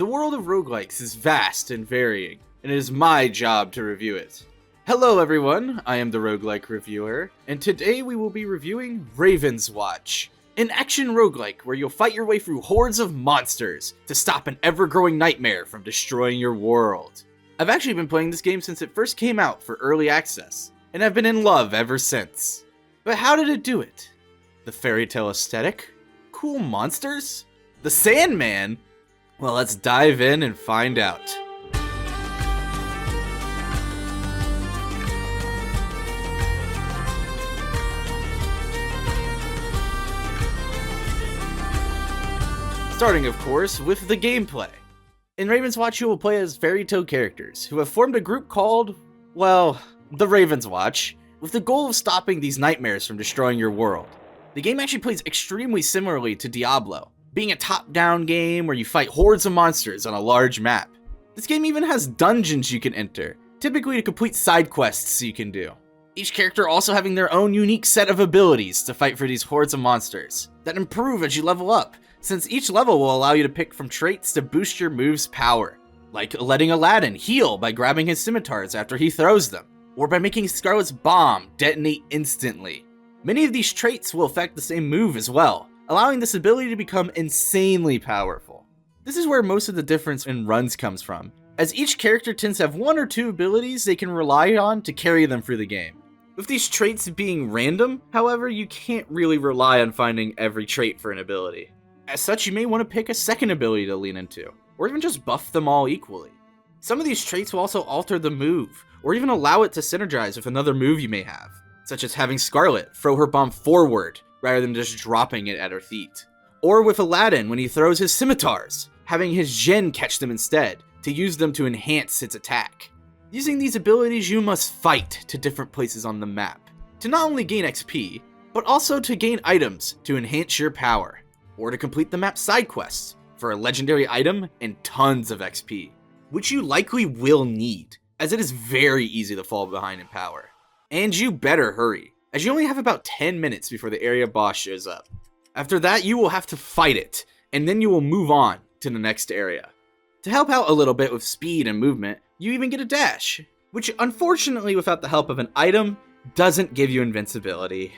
The world of roguelikes is vast and varying, and it is my job to review it. Hello everyone, I am the Roguelike reviewer, and today we will be reviewing Ravenswatch, an action roguelike where you'll fight your way through hordes of monsters to stop an ever-growing nightmare from destroying your world. I've actually been playing this game since it first came out for early access, and I've been in love ever since. But how did it do it? The fairy tale aesthetic? Cool monsters? The Sandman? Well, let's dive in and find out. Starting, of course, with the gameplay. In Ravenswatch, you will play as fairy tale characters who have formed a group called, well, the Ravenswatch, with the goal of stopping these nightmares from destroying your world. The game actually plays extremely similarly to Diablo, being a top-down game where you fight hordes of monsters on a large map. This game even has dungeons you can enter, typically to complete side quests you can do. Each character also having their own unique set of abilities to fight for these hordes of monsters, that improve as you level up, since each level will allow you to pick from traits to boost your move's power, like letting Aladdin heal by grabbing his scimitars after he throws them, or by making Scarlet's bomb detonate instantly. Many of these traits will affect the same move as well, allowing this ability to become insanely powerful. This is where most of the difference in runs comes from, as each character tends to have one or two abilities they can rely on to carry them through the game. With these traits being random, however, you can't really rely on finding every trait for an ability. As such, you may want to pick a second ability to lean into, or even just buff them all equally. Some of these traits will also alter the move, or even allow it to synergize with another move you may have, such as having Scarlet throw her bomb forward rather than just dropping it at her feet. Or with Aladdin when he throws his scimitars, having his Jinn catch them instead, to use them to enhance its attack. Using these abilities, you must fight to different places on the map, to not only gain XP, but also to gain items to enhance your power, or to complete the map's side quests for a legendary item and tons of XP, which you likely will need, as it is very easy to fall behind in power. And you better hurry, as you only have about 10 minutes before the area boss shows up. After that, you will have to fight it, and then you will move on to the next area. To help out a little bit with speed and movement, you even get a dash, which unfortunately without the help of an item, doesn't give you invincibility.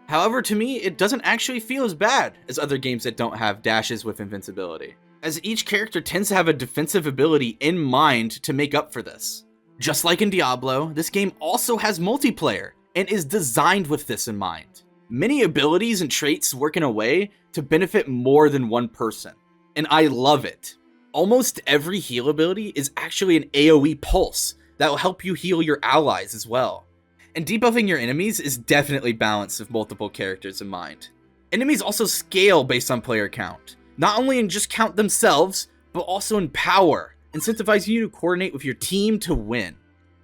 However, to me, it doesn't actually feel as bad as other games that don't have dashes with invincibility, as each character tends to have a defensive ability in mind to make up for this. Just like in Diablo, this game also has multiplayer, and is designed with this in mind. Many abilities and traits work in a way to benefit more than one person, and I love it. Almost every heal ability is actually an AoE pulse that will help you heal your allies as well. And debuffing your enemies is definitely balanced with multiple characters in mind. Enemies also scale based on player count, not only in just count themselves, but also in power, incentivizing you to coordinate with your team to win.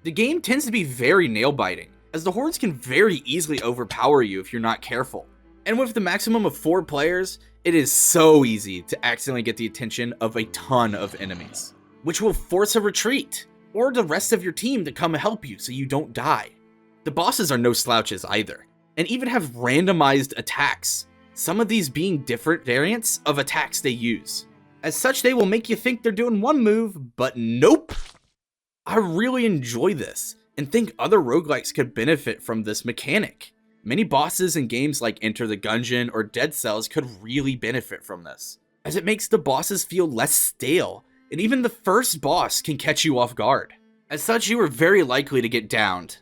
The game tends to be very nail-biting, as the hordes can very easily overpower you if you're not careful. And with the maximum of 4 players, it is so easy to accidentally get the attention of a ton of enemies, which will force a retreat, or the rest of your team to come help you so you don't die. The bosses are no slouches either, and even have randomized attacks, some of these being different variants of attacks they use. As such, they will make you think they're doing one move, but nope! I really enjoy this, and think other roguelikes could benefit from this mechanic. Many bosses in games like Enter the Gungeon or Dead Cells could really benefit from this, as it makes the bosses feel less stale, and even the first boss can catch you off guard. As such, you are very likely to get downed.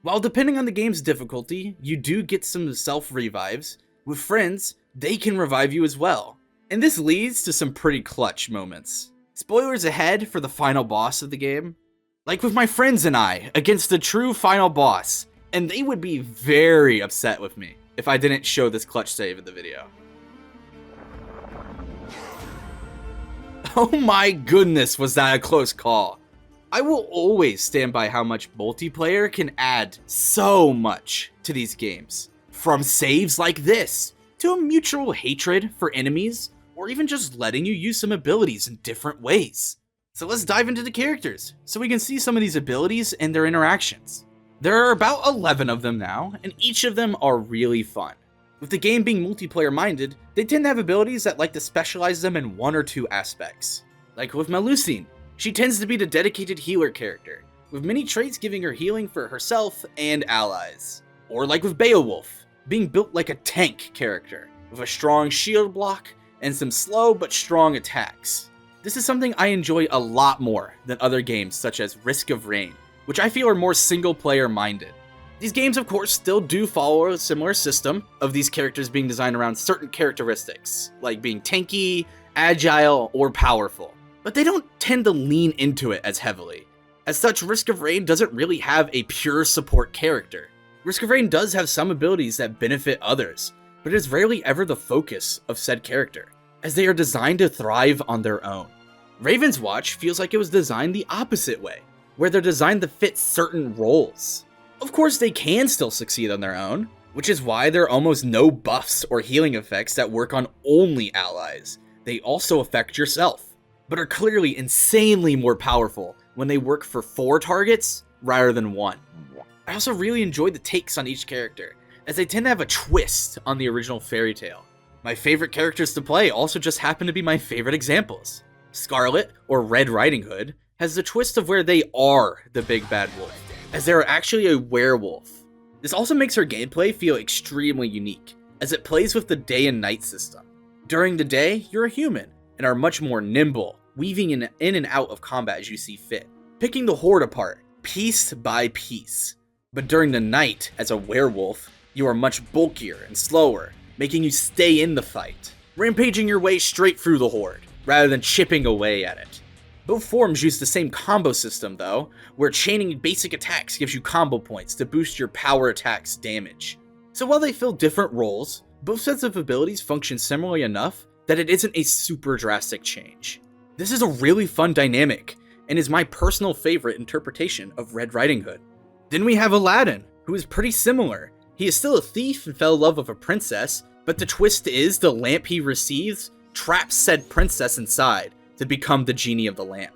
While depending on the game's difficulty, you do get some self-revives. With friends, they can revive you as well, and this leads to some pretty clutch moments. Spoilers ahead for the final boss of the game. Like with my friends and I, against the true final boss, and they would be very upset with me if I didn't show this clutch save in the video. Oh my goodness, was that a close call. I will always stand by how much multiplayer can add so much to these games. From saves like this, to a mutual hatred for enemies, or even just letting you use some abilities in different ways. So let's dive into the characters, so we can see some of these abilities and their interactions. There are about 11 of them now, and each of them are really fun. With the game being multiplayer minded, they tend to have abilities that like to specialize them in one or two aspects. Like with Melusine, she tends to be the dedicated healer character, with many traits giving her healing for herself and allies. Or like with Beowulf, being built like a tank character, with a strong shield block and some slow but strong attacks. This is something I enjoy a lot more than other games such as Risk of Rain, which I feel are more single player minded. These games of course still do follow a similar system of these characters being designed around certain characteristics, like being tanky, agile, or powerful, but they don't tend to lean into it as heavily. As such, Risk of Rain doesn't really have a pure support character. Risk of Rain does have some abilities that benefit others, but it is rarely ever the focus of said character, as they are designed to thrive on their own. Ravenswatch feels like it was designed the opposite way, where they're designed to fit certain roles. Of course, they can still succeed on their own, which is why there are almost no buffs or healing effects that work on only allies. They also affect yourself, but are clearly insanely more powerful when they work for 4 targets rather than 1. I also really enjoyed the takes on each character, as they tend to have a twist on the original fairy tale. My favorite characters to play also just happen to be my favorite examples. Scarlet, or Red Riding Hood, has the twist of where they are the big bad wolf, as they are actually a werewolf. This also makes her gameplay feel extremely unique, as it plays with the day and night system. During the day, you're a human, and are much more nimble, weaving in and out of combat as you see fit, picking the horde apart, piece by piece. But during the night, as a werewolf, you are much bulkier and slower, making you stay in the fight, rampaging your way straight through the horde, rather than chipping away at it. Both forms use the same combo system though, where chaining basic attacks gives you combo points to boost your power attacks damage. So while they fill different roles, both sets of abilities function similarly enough that it isn't a super drastic change. This is a really fun dynamic, and is my personal favorite interpretation of Red Riding Hood. Then we have Aladdin, who is pretty similar. He is still a thief and fell in love with a princess, but the twist is the lamp he receives traps said princess inside to become the genie of the lamp.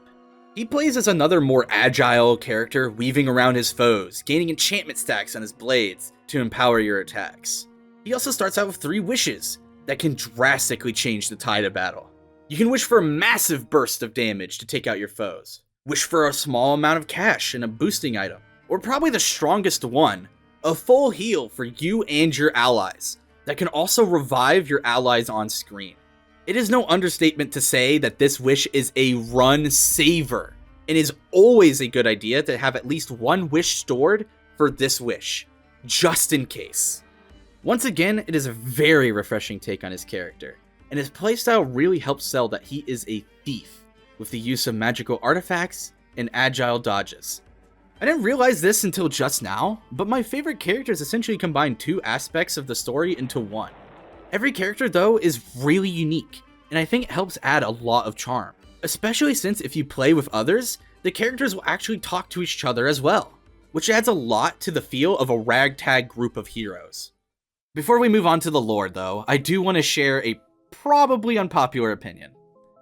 He plays as another more agile character, weaving around his foes, gaining enchantment stacks on his blades to empower your attacks. He also starts out with 3 wishes that can drastically change the tide of battle. You can wish for a massive burst of damage to take out your foes, wish for a small amount of cash and a boosting item, or probably the strongest one, a full heal for you and your allies that can also revive your allies on screen. It is no understatement to say that this wish is a run saver, and is always a good idea to have at least 1 wish stored for this wish, just in case. Once again, it is a very refreshing take on his character, and his playstyle really helps sell that he is a thief, with the use of magical artifacts and agile dodges. I didn't realize this until just now, but my favorite characters essentially combine 2 aspects of the story into one. Every character though is really unique, and I think it helps add a lot of charm, especially since if you play with others, the characters will actually talk to each other as well, which adds a lot to the feel of a ragtag group of heroes. Before we move on to the lore though, I do want to share a probably unpopular opinion.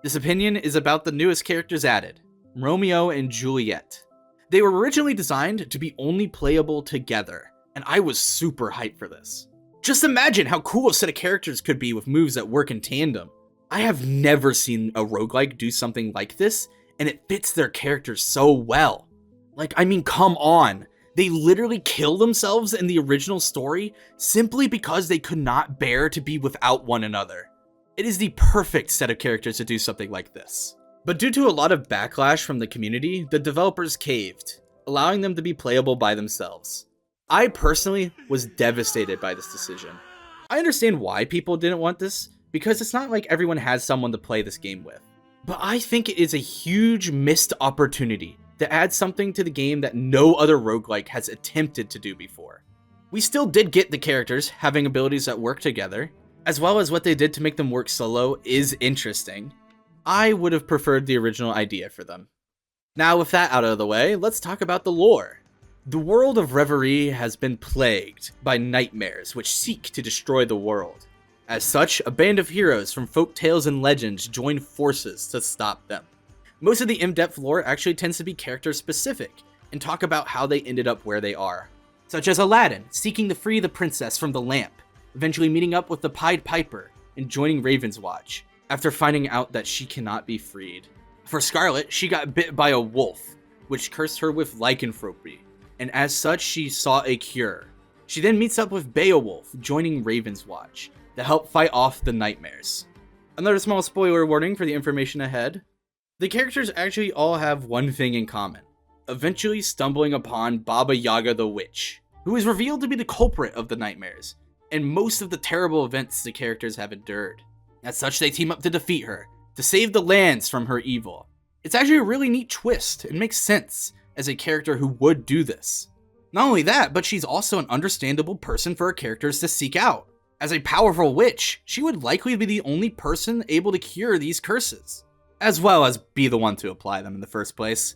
This opinion is about the newest characters added, Romeo and Juliet. They were originally designed to be only playable together, and I was super hyped for this. Just imagine how cool a set of characters could be with moves that work in tandem. I have never seen a roguelike do something like this, and it fits their characters so well. Like, I mean, come on. They literally kill themselves in the original story simply because they could not bear to be without one another. It is the perfect set of characters to do something like this. But due to a lot of backlash from the community, the developers caved, allowing them to be playable by themselves. I personally was devastated by this decision. I understand why people didn't want this, because it's not like everyone has someone to play this game with. But I think it is a huge missed opportunity to add something to the game that no other roguelike has attempted to do before. We still did get the characters having abilities that work together, as well as what they did to make them work solo is interesting. I would have preferred the original idea for them. Now with that out of the way, let's talk about the lore. The world of Reverie has been plagued by nightmares which seek to destroy the world. As such, a band of heroes from folk tales and legends join forces to stop them. Most of the in-depth lore actually tends to be character specific and talk about how they ended up where they are. Such as Aladdin seeking to free the princess from the lamp, eventually meeting up with the Pied Piper and joining Ravenswatch after finding out that she cannot be freed. For Scarlet, she got bit by a wolf, which cursed her with lycanthropy, and as such she sought a cure. She then meets up with Beowulf, joining Ravenswatch, to help fight off the nightmares. Another small spoiler warning for the information ahead. The characters actually all have one thing in common, eventually stumbling upon Baba Yaga the Witch, who is revealed to be the culprit of the nightmares, and most of the terrible events the characters have endured. As such, they team up to defeat her, to save the lands from her evil. It's actually a really neat twist, and makes sense as a character who would do this. Not only that, but she's also an understandable person for her characters to seek out. As a powerful witch, she would likely be the only person able to cure these curses, as well as be the one to apply them in the first place.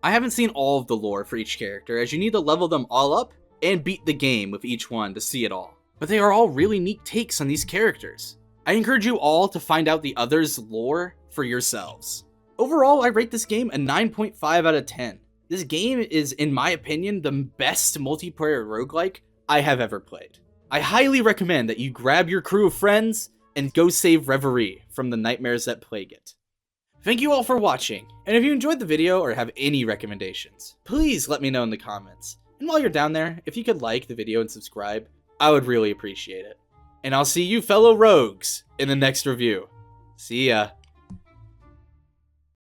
I haven't seen all of the lore for each character, as you need to level them all up and beat the game with each one to see it all. But they are all really neat takes on these characters. I encourage you all to find out the others' lore for yourselves. Overall, I rate this game a 9.5 out of 10. This game is, in my opinion, the best multiplayer roguelike I have ever played. I highly recommend that you grab your crew of friends and go save Reverie from the nightmares that plague it. Thank you all for watching, and if you enjoyed the video or have any recommendations, please let me know in the comments. And while you're down there, if you could like the video and subscribe, I would really appreciate it. And I'll see you fellow rogues in the next review. See ya.